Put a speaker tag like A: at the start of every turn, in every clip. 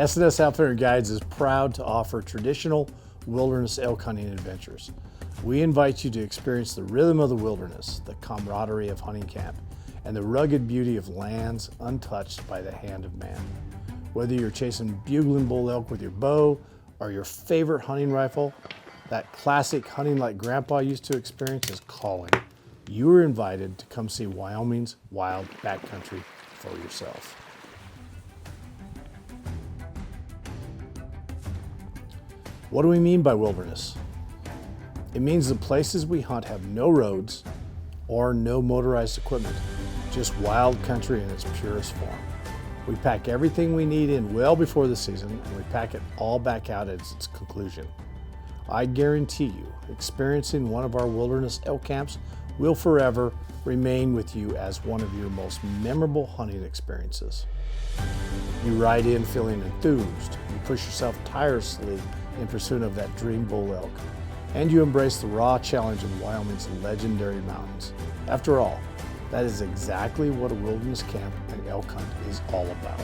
A: SNS Outfitter Guides is proud to offer traditional wilderness elk hunting adventures. We invite you to experience the rhythm of the wilderness, the camaraderie of hunting camp, and the rugged beauty of lands untouched by the hand of man. Whether you're chasing bugling bull elk with your bow or your favorite hunting rifle, that classic hunting like Grandpa used to experience is calling. You are invited to come see Wyoming's wild backcountry for yourself. What do we mean by wilderness? It means the places we hunt have no roads or no motorized equipment, just wild country in its purest form. We pack everything we need in well before the season, and we pack it all back out at its conclusion. I guarantee you, experiencing one of our wilderness elk camps will forever remain with you as one of your most memorable hunting experiences. You ride in feeling enthused, you push yourself tirelessly in pursuit of that dream bull elk, and you embrace the raw challenge of Wyoming's legendary mountains. After all, that is exactly what a wilderness camp and elk hunt is all about.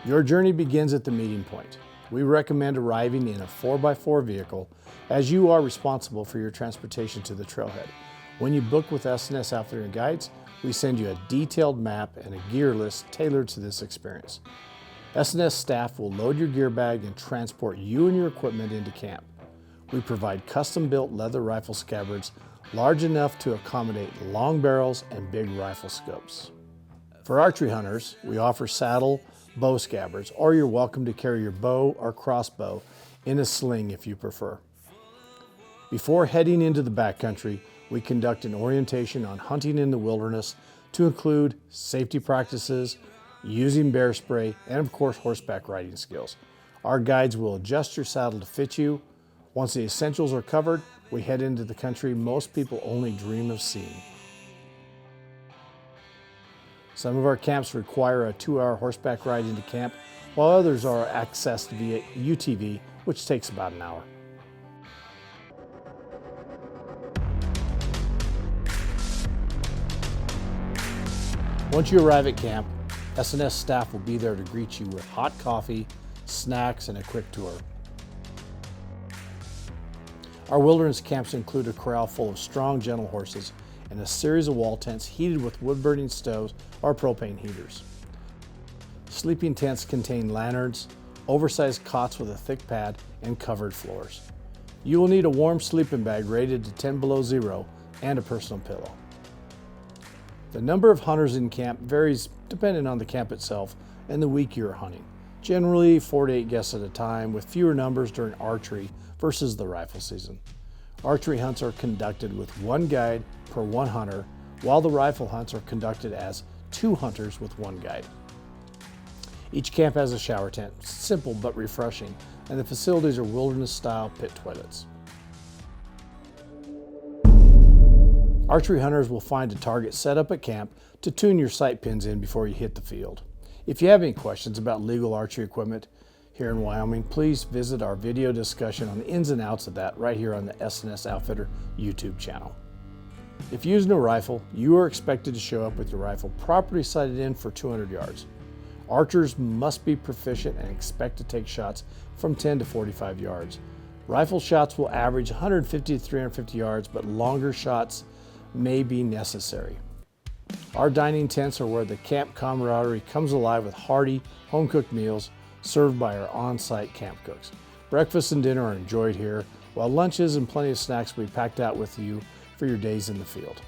A: Your journey begins at the meeting point. We recommend arriving in a 4x4 vehicle, as you are responsible for your transportation to the trailhead. When you book with SNS Outfitter Guides, we send you a detailed map and a gear list tailored to this experience. SNS staff will load your gear bag and transport you and your equipment into camp. We provide custom-built leather rifle scabbards large enough to accommodate long barrels and big rifle scopes. For archery hunters, we offer saddle bow scabbards, or you're welcome to carry your bow or crossbow in a sling if you prefer. Before heading into the backcountry, we conduct an orientation on hunting in the wilderness to include safety practices, using bear spray, and of course horseback riding skills. Our guides will adjust your saddle to fit you. Once the essentials are covered, we head into the country most people only dream of seeing. Some of our camps require a 2-hour horseback ride into camp, while others are accessed via UTV, which takes about an hour. Once you arrive at camp, SNS staff will be there to greet you with hot coffee, snacks, and a quick tour. Our wilderness camps include a corral full of strong, gentle horses and a series of wall tents heated with wood-burning stoves or propane heaters. Sleeping tents contain lanterns, oversized cots with a thick pad, and covered floors. You will need a warm sleeping bag rated to 10 below zero and a personal pillow. The number of hunters in camp varies depending on the camp itself and the week you're hunting. Generally 4 to 8 guests at a time, with fewer numbers during archery versus the rifle season. Archery hunts are conducted with one guide per one hunter, while the rifle hunts are conducted as 2 hunters with one guide. Each camp has a shower tent, simple but refreshing, and the facilities are wilderness-style pit toilets. Archery hunters will find a target set up at camp to tune your sight pins in before you hit the field. If you have any questions about legal archery equipment here in Wyoming, please visit our video discussion on the ins and outs of that right here on the SNS Outfitter YouTube channel. If using a rifle, you are expected to show up with your rifle properly sighted in for 200 yards. Archers must be proficient and expect to take shots from 10 to 45 yards. Rifle shots will average 150 to 350 yards, but longer shots may be necessary. Our dining tents are where the camp camaraderie comes alive with hearty, home-cooked meals served by our on-site camp cooks. Breakfast and dinner are enjoyed here, while lunches and plenty of snacks will be packed out with you for your days in the field.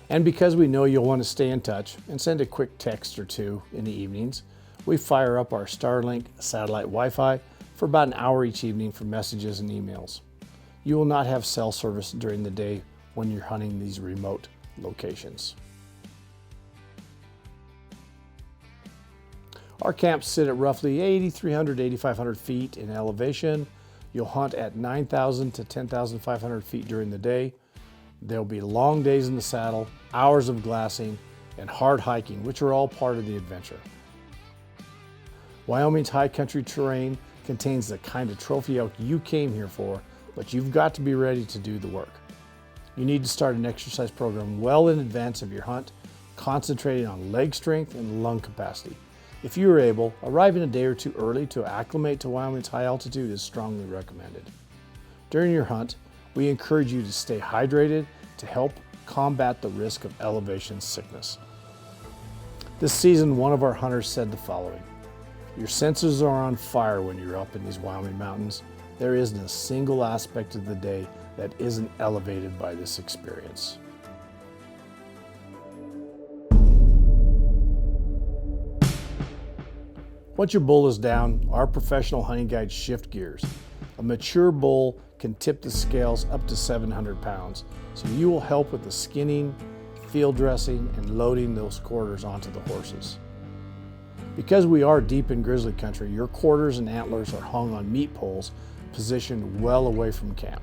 A: And because we know you'll want to stay in touch and send a quick text or two in the evenings, we fire up our Starlink satellite Wi-Fi for about an hour each evening for messages and emails. You will not have cell service during the day when you're hunting these remote locations. Our camps sit at roughly 8,300 to 8,500 feet in elevation. You'll hunt at 9,000 to 10,500 feet during the day. There'll be long days in the saddle, hours of glassing, and hard hiking, which are all part of the adventure. Wyoming's high country terrain contains the kind of trophy elk you came here for, but you've got to be ready to do the work. You need to start an exercise program well in advance of your hunt, concentrating on leg strength and lung capacity. If you are able, arriving a day or two early to acclimate to Wyoming's high altitude is strongly recommended. During your hunt, we encourage you to stay hydrated to help combat the risk of elevation sickness. This season, one of our hunters said the following: "Your senses are on fire when you're up in these Wyoming mountains. There isn't a single aspect of the day that isn't elevated by this experience." Once your bull is down, our professional hunting guides shift gears. A mature bull can tip the scales up to 700 pounds, so you will help with the skinning, field dressing, and loading those quarters onto the horses. Because we are deep in grizzly country, your quarters and antlers are hung on meat poles positioned well away from camp.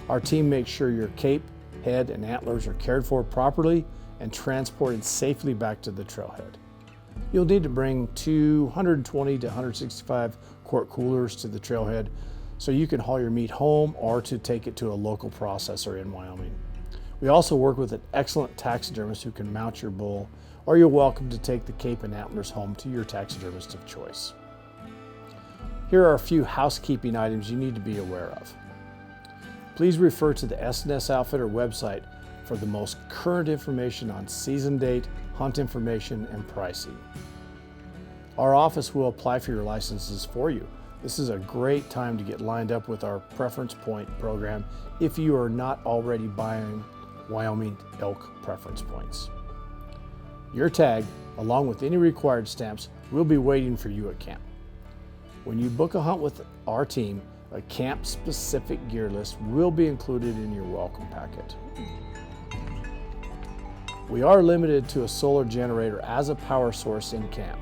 A: Our team makes sure your cape, head, and antlers are cared for properly and transported safely back to the trailhead. You'll need to bring 220 to 165 quart coolers to the trailhead so you can haul your meat home or to take it to a local processor in Wyoming. We also work with an excellent taxidermist who can mount your bull, or you're welcome to take the cape and antlers home to your taxidermist of choice. Here are a few housekeeping items you need to be aware of. Please refer to the SNS Outfitter website for the most current information on season date, hunt information, and pricing. Our office will apply for your licenses for you. This is a great time to get lined up with our Preference Point program if you are not already buying Wyoming elk preference points. Your tag, along with any required stamps, will be waiting for you at camp. When you book a hunt with our team, a camp-specific gear list will be included in your welcome packet. We are limited to a solar generator as a power source in camp,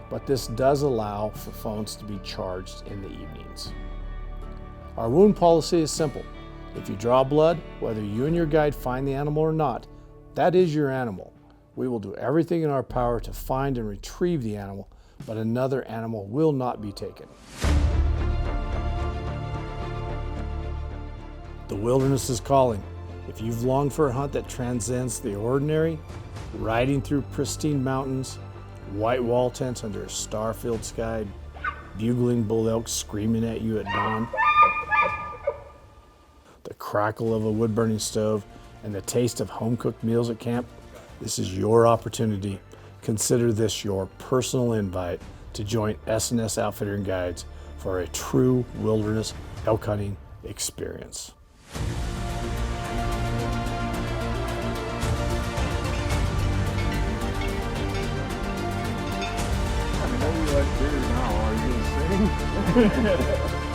A: but this does allow for phones to be charged in the evenings. Our wound policy is simple. If you draw blood, whether you and your guide find the animal or not, that is your animal. We will do everything in our power to find and retrieve the animal, but another animal will not be taken. The wilderness is calling. If you've longed for a hunt that transcends the ordinary, riding through pristine mountains, white wall tents under a star-filled sky, bugling bull elk screaming at you at dawn, the crackle of a wood-burning stove, and the taste of home-cooked meals at camp, this is your opportunity. Consider this your personal invite to join SNS Outfitter Guides for a true wilderness elk hunting experience.
B: I know you like beer now, are you gonna sing?